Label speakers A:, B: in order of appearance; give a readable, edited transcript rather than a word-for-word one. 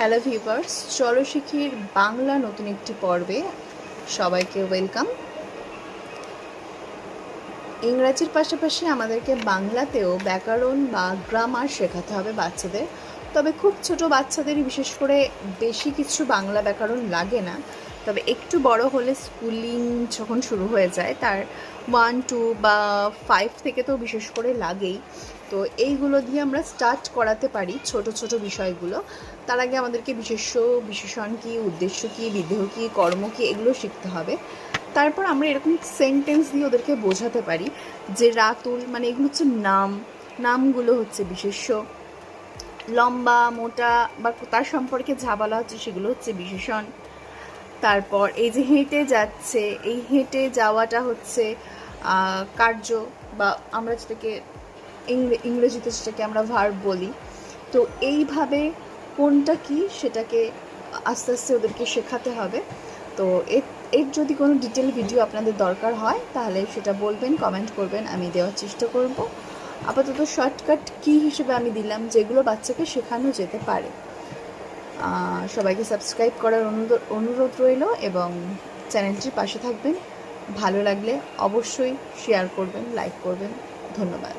A: Hello viewers, চলো শিখির বাংলা নতুন একটি পর্বে সবাইকে ওয়েলকাম। ইংরাজির পাশাপাশি আমাদেরকে বাংলাতেও ব্যাকরণ বা গ্রামার শেখাতে হবে বাচ্চাদের। তবে খুব ছোট বাচ্চাদেরই বিশেষ করে বেশি কিছু বাংলা ব্যাকরণ লাগে না। তবে একটু বড় হলে স্কুলিং যখন শুরু হয়ে যায় তার 1, 2 বা 5 থেকে তো বিশেষ করে লাগেই। তো এইগুলো দিয়ে আমরা স্টার্ট করাতে পারি ছোট ছোট বিষয়গুলো। তার আগে আমাদেরকে বিশেষণ কী, উদ্দেশ্য কী, বিদেহ কী, কর্ম কী, এগুলো শিখতে হবে। তারপর আমরা এরকম সেন্টেন্স দিয়ে ওদেরকে বোঝাতে পারি যে রাতুল মানে এগুলো হচ্ছে নাম, নামগুলো হচ্ছে বিশেষ্য, লম্বা মোটা বা তার সম্পর্কে যা বলা হচ্ছে সেগুলো হচ্ছে বিশেষণ। তারপর এই যে হেঁটে যাচ্ছে, এই হেঁটে যাওয়াটা হচ্ছে কার্য, বা আমরা যেটাকে ইংরেজিতে সেটাকে আমরা ভার্ব বলি। তো এইভাবে কোনটা কি সেটাকে আস্তে আস্তে ওদেরকে শেখাতে হবে। তো এর যদি কোনো ডিটেল ভিডিও আপনাদের দরকার হয় তাহলে সেটা বলবেন, কমেন্ট করবেন, আমি দেওয়ার চেষ্টা করব। আপাতত শর্টকাট কি হিসেবে আমি দিলাম যেগুলো বাচ্চাকে শেখানো যেতে পারে। সবাইকে সাবস্ক্রাইব করার অনুরোধ রইল এবং চ্যানেলটির পাশে থাকবেন। ভালো লাগলে অবশ্যই শেয়ার করবেন, লাইক করবেন। ধন্যবাদ।